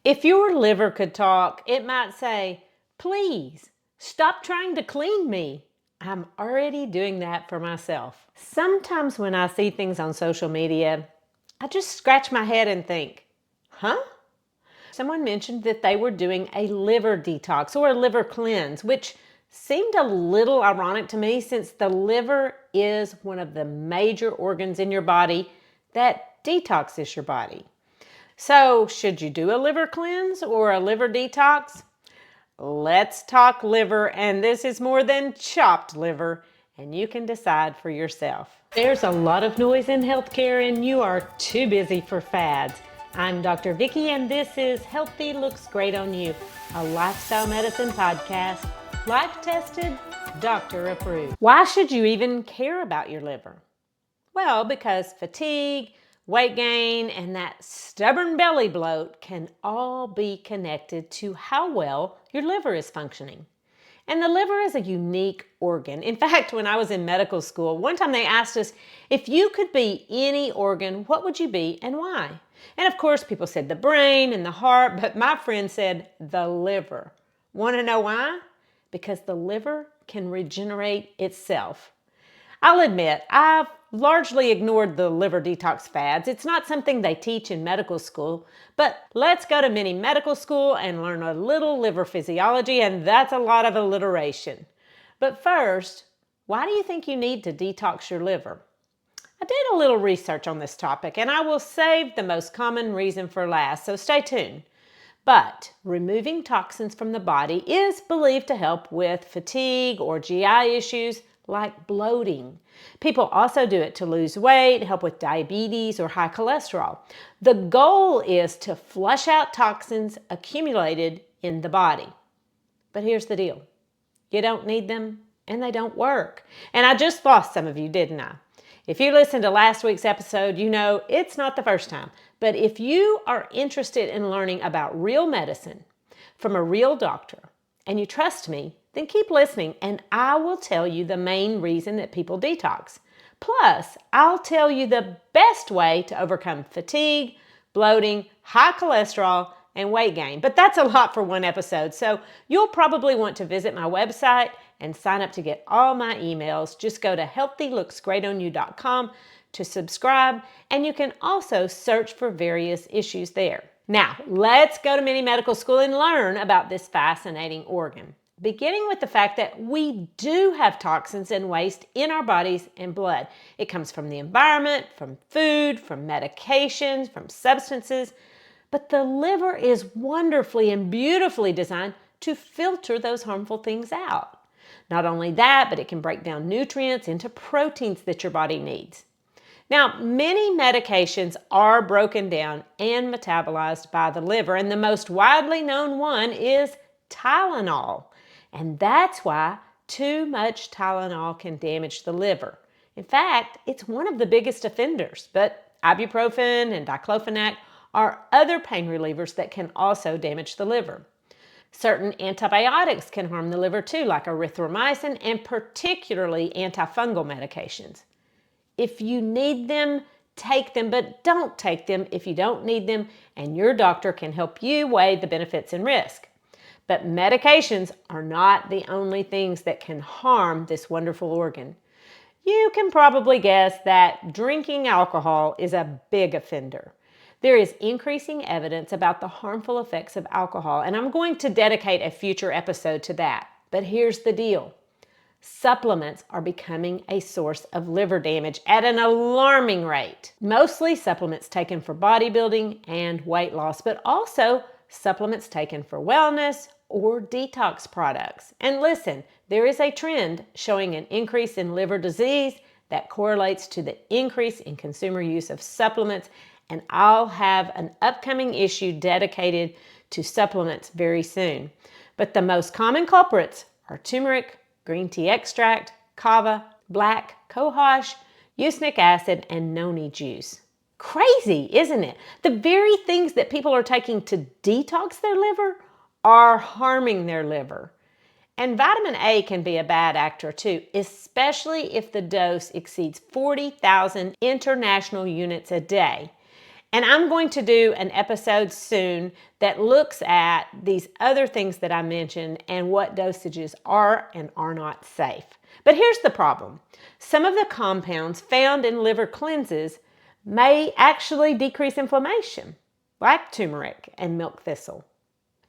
If your liver could talk, it might say, "Please, stop trying to clean me. I'm already doing that for myself." Sometimes when I see things on social media, I just scratch my head and think, huh? Someone mentioned that they were doing a liver detox or a liver cleanse, which seemed a little ironic to me since the liver is one of the major organs in your body that detoxes your body. So, should you do a liver cleanse or a liver detox? Let's talk liver, and this is more than chopped liver, and you can decide for yourself. There's a lot of noise in healthcare, and you are too busy for fads. I'm Dr. Vickie, and this is Healthy Looks Great on You, a lifestyle medicine podcast, life-tested, doctor-approved. Why should you even care about your liver? Well, because fatigue, weight gain, and that stubborn belly bloat can all be connected to how well your liver is functioning. And the liver is a unique organ. In fact, when I was in medical school, one time they asked us, if you could be any organ, what would you be and why? And of course, people said the brain and the heart, but my friend said the liver. Want to know why? Because the liver can regenerate itself. I'll admit, I've largely ignored the liver detox fads. It's not something they teach in medical school, but let's go to mini medical school and learn a little liver physiology, and that's a lot of alliteration. But first, why do you think you need to detox your liver? I did a little research on this topic, and I will save the most common reason for last, so stay tuned. But removing toxins from the body is believed to help with fatigue or GI issues like bloating. People also do it to lose weight, help with diabetes or high cholesterol. The goal is to flush out toxins accumulated in the body. But here's the deal. You don't need them and they don't work. And I just lost some of you, didn't I? If you listened to last week's episode, you know it's not the first time. But if you are interested in learning about real medicine from a real doctor and you trust me, then keep listening and I will tell you the main reason that people detox. Plus, I'll tell you the best way to overcome fatigue, bloating, high cholesterol, and weight gain. But that's a lot for one episode, so you'll probably want to visit my website and sign up to get all my emails. Just go to healthylooksgreatonyou.com to subscribe, and you can also search for various issues there. Now, let's go to mini medical school and learn about this fascinating organ. Beginning with the fact that we do have toxins and waste in our bodies and blood. It comes from the environment, from food, from medications, from substances. But the liver is wonderfully and beautifully designed to filter those harmful things out. Not only that, but it can break down nutrients into proteins that your body needs. Now, many medications are broken down and metabolized by the liver, and the most widely known one is Tylenol. And that's why too much Tylenol can damage the liver. In fact, it's one of the biggest offenders, but ibuprofen and diclofenac are other pain relievers that can also damage the liver. Certain antibiotics can harm the liver too, like erythromycin and particularly antifungal medications. If you need them, take them, but don't take them if you don't need them, and your doctor can help you weigh the benefits and risk. But medications are not the only things that can harm this wonderful organ. You can probably guess that drinking alcohol is a big offender. There is increasing evidence about the harmful effects of alcohol, and I'm going to dedicate a future episode to that. But here's the deal. Supplements are becoming a source of liver damage at an alarming rate. Mostly supplements taken for bodybuilding and weight loss, but also supplements taken for wellness or detox products. And listen, there is a trend showing an increase in liver disease that correlates to the increase in consumer use of supplements, and I'll have an upcoming issue dedicated to supplements very soon. But the most common culprits are turmeric, green tea extract, kava, black cohosh, usnic acid, and noni juice. Crazy, isn't it? The very things that people are taking to detox their liver are harming their liver. And vitamin A can be a bad actor too, especially if the dose exceeds 40,000 international units a day. And I'm going to do an episode soon that looks at these other things that I mentioned and what dosages are and are not safe. But here's the problem. Some of the compounds found in liver cleanses may actually decrease inflammation, like turmeric and milk thistle.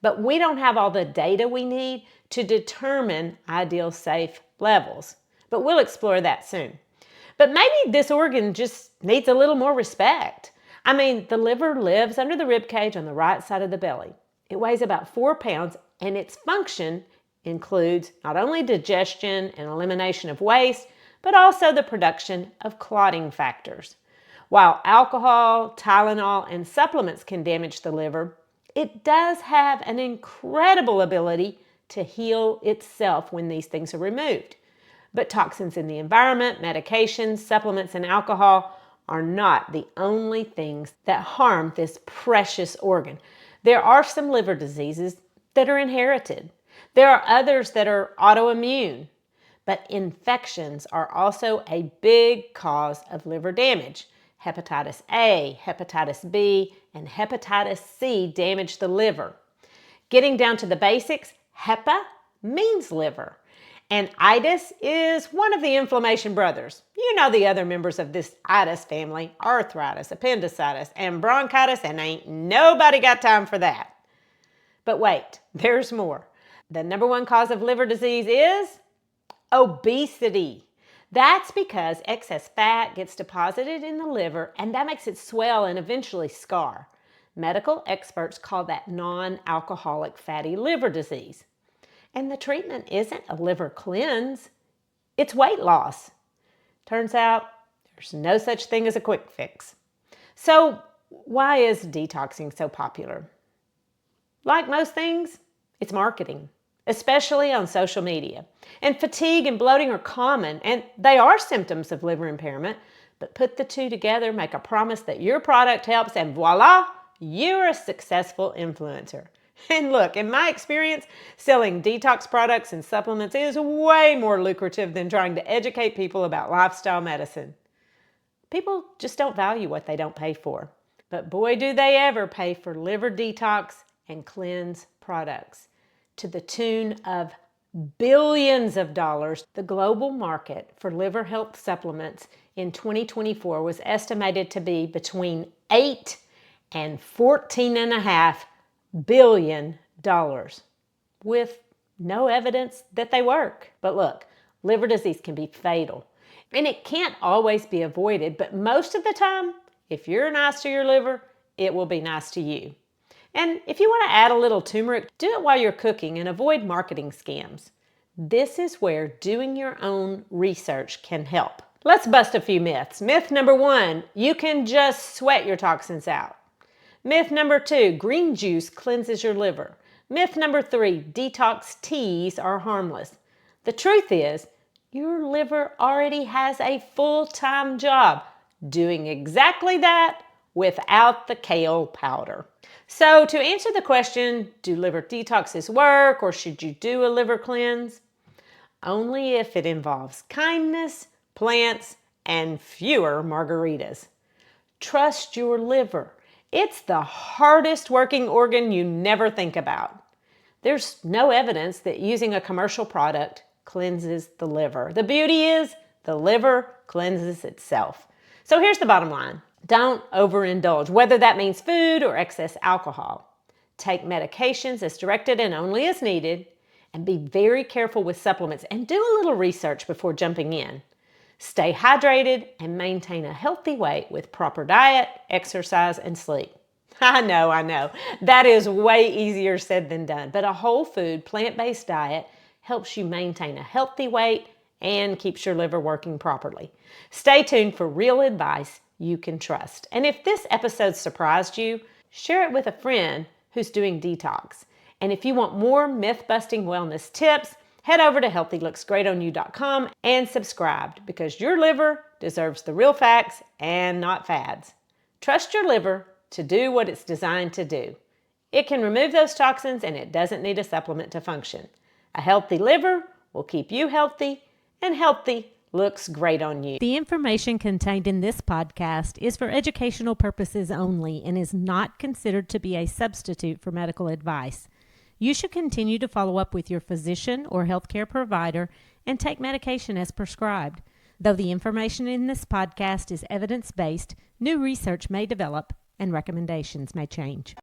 But we don't have all the data we need to determine ideal safe levels. But we'll explore that soon. But maybe this organ just needs a little more respect. I mean, the liver lives under the rib cage on the right side of the belly. It weighs about 4 pounds, and its function includes not only digestion and elimination of waste, but also the production of clotting factors. While alcohol, Tylenol, and supplements can damage the liver, it does have an incredible ability to heal itself when these things are removed. But toxins in the environment, medications, supplements, and alcohol are not the only things that harm this precious organ. There are some liver diseases that are inherited. There are others that are autoimmune. But infections are also a big cause of liver damage. Hepatitis A, hepatitis B, and hepatitis C damage the liver. Getting down to the basics, HEPA means liver. And itis is one of the inflammation brothers. You know the other members of this itis family: arthritis, appendicitis, and bronchitis, and ain't nobody got time for that. But wait, there's more. The number one cause of liver disease is obesity. That's because excess fat gets deposited in the liver, and that makes it swell and eventually scar. Medical experts call that non-alcoholic fatty liver disease. And the treatment isn't a liver cleanse, it's weight loss. Turns out there's no such thing as a quick fix. So why is detoxing so popular? Like most things, it's marketing, especially on social media. And fatigue and bloating are common, and they are symptoms of liver impairment, but put the two together, make a promise that your product helps, and voila, you're a successful influencer. And look, in my experience, selling detox products and supplements is way more lucrative than trying to educate people about lifestyle medicine. People just don't value what they don't pay for. But boy, do they ever pay for liver detox and cleanse products. To the tune of billions of dollars, the global market for liver health supplements in 2024 was estimated to be between $8 and $14.5 billion, with no evidence that they work. But look, liver disease can be fatal, and it can't always be avoided, but most of the time, if you're nice to your liver, it will be nice to you. And if you want to add a little turmeric, do it while you're cooking and avoid marketing scams. This is where doing your own research can help. Let's bust a few myths. Myth number 1, you can just sweat your toxins out. Myth number 2, green juice cleanses your liver. Myth number 3, detox teas are harmless. The truth is, your liver already has a full-time job doing exactly that without the kale powder. So to answer the question, do liver detoxes work, or should you do a liver cleanse? Only if it involves kindness, plants, and fewer margaritas. Trust your liver. It's the hardest working organ you never think about. There's no evidence that using a commercial product cleanses the liver. The beauty is the liver cleanses itself. So here's the bottom line. Don't overindulge, whether that means food or excess alcohol. Take medications as directed and only as needed, and be very careful with supplements and do a little research before jumping in. Stay hydrated and maintain a healthy weight with proper diet, exercise, and sleep. I know. That is way easier said than done, but a whole food, plant-based diet helps you maintain a healthy weight and keeps your liver working properly. Stay tuned for real advice you can trust. And if this episode surprised you, share it with a friend who's doing detox. And if you want more myth-busting wellness tips, head over to healthylooksgreatonyou.com and subscribe, because your liver deserves the real facts and not fads. Trust your liver to do what it's designed to do. It can remove those toxins, and it doesn't need a supplement to function. A healthy liver will keep you healthy, and healthy looks great on you. The information contained in this podcast is for educational purposes only and is not considered to be a substitute for medical advice. You should continue to follow up with your physician or healthcare provider and take medication as prescribed. Though the information in this podcast is evidence-based, new research may develop and recommendations may change.